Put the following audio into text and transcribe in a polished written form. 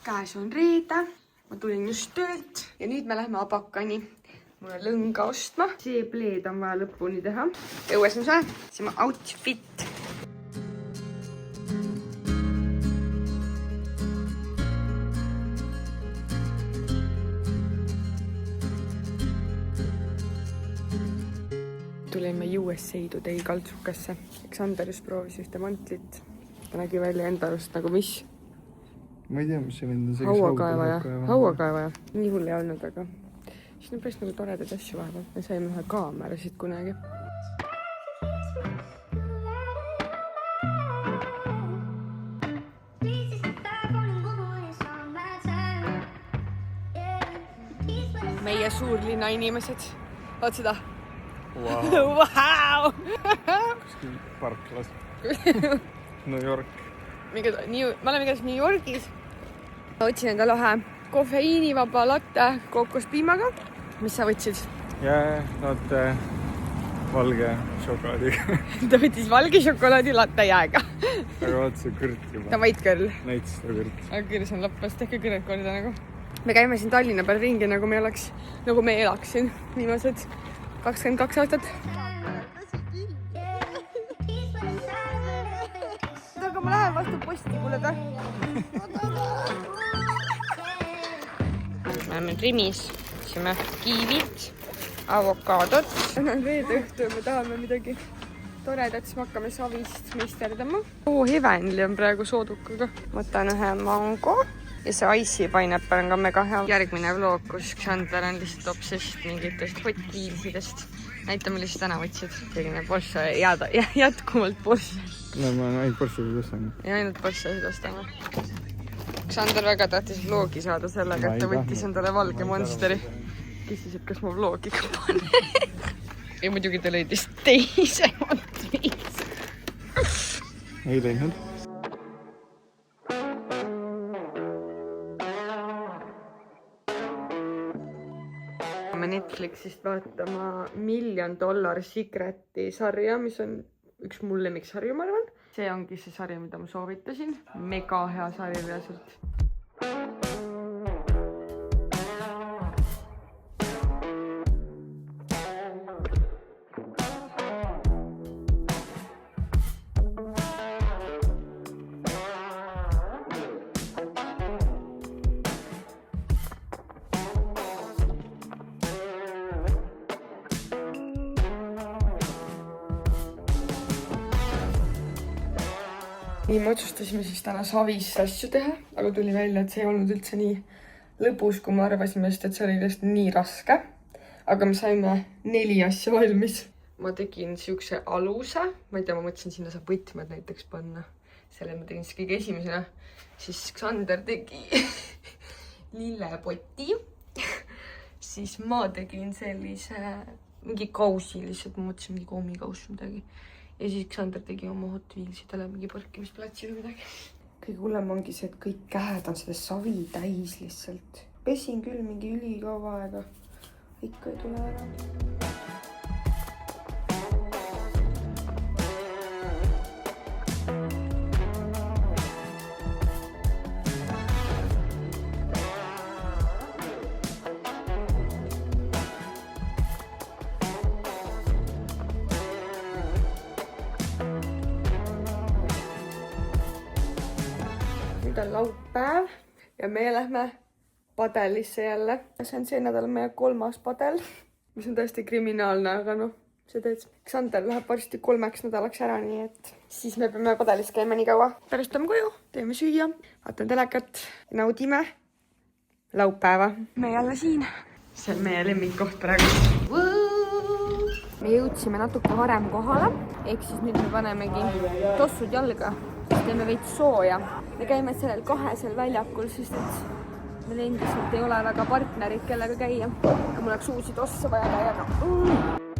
Käes on reede, ma tulin just töölt ja nüüd me lähme Abakani mulle lõnga ostma. See pleed on vaja lõpuni teha. Õues on see outfit. Tulime USA Today kaltsukasse. Aleksander just proovis ühte mantlit. Ta nägi välja enda arust nagu mis? Ma ei tea, mis see mind on. Hauakaevaja. Nii hull ei olnud, aga siin on päris nagu toredad asju vahepeal. Me saime ühe kaamera siit kunagi. Meie suurlinna inimesed. Vaat seda? Wow. Kuskil parklas. New York. Me oleme igast New Yorgis. Ma võtsin enda lahe kofeiinivaba latte kookospiimaga. Mis sa võtsid? Latte valge šokolaadiga. Ta võttis valge šokolaadi latte jääga. Aga vaata see kõrt juba. Ta vait kõrl. Näitas seda kõrt. Aga kõrs on lõppes, tehke kõrred korda nagu. Me käime siin Tallinna peal ringi, nagu me elaks siin viimased 22 aastat. Aga ma lähen vastu posti, kuule ta. Me oleme Trimis, võtsime kiivit, avokaadot. Reede õhtu me tahame midagi toredat, siis me hakkame savist meisterdama. Hevenli on praegu soodukaga. Võtan ühe mango ja see icy pineapple on ka mega hea. Järgmine vlog, kus Xander on lihtsalt obsessed mingitest Hot Wheelsidest. Näita, millist täna võtsid. Selline Porsche, jätkuvalt Porsche. No ma ainult Porsche'id ostan. Ja ainult Porsche'id ostame. Xander väga tahtis vlogi saada sellega, et ta võttis endale valge Monsteri. Küsis, et kas ma vlogi ka panen. Ja muidugi ta leidis teise Monstris. Ei leidnud. Netflixist vaatama $1 Million Secreti sarja, mis on üks mul lemmiksarju, ma arvan. See ongi see sarja, mida ma soovitasin. Mega hea sarja reaalselt. Nii me otsustasime siis täna savis asju teha, aga tuli välja, et see ei olnud üldse nii lõbus, kui me arvasime, sest et see oli tõesti nii raske. Aga me saime 4 asja valmis. Ma tegin siukse aluse, ma ei tea, ma mõtlesin, sinna saab võtmed näiteks panna. Selle ma tegin siis kõige esimesena. Siis Xander tegi lillepoti. Siis ma tegin sellise mingi kausi lihtsalt, ma mõtlesin mingi koomikaus midagi. Ja siis Xander tegi oma Hot Wheelsidele mingi parkimisplatsi või midagi. Kõige hullem ongi see, et kõik käed on seda savi täis lihtsalt. Pesin küll mingi ülikaua aega. Ikka ei tule ära. Nüüd on laupäev ja me lähme padelisse jälle. See on see nädal meie 3. padel, mis on tõesti kriminaalne, aga noh, see teed. Xander läheb varsti 3 nädalaks ära, nii et siis me peame padelis käima nii kaua. Pärast oleme koju, teeme süüa, vaatan telekat ja naudime laupäeva. Me jälle siin. See on meie lemmikkoht praegu. Me jõudsime natuke varem kohale, ehk siis nüüd me panemegi tossud jalga. Teeme veits sooja. Me käime sellel 2 väljakul, sest et meil endiselt ei ole väga partnerid, kellega käia. Ja mul oleks uusi tosse vaja käia.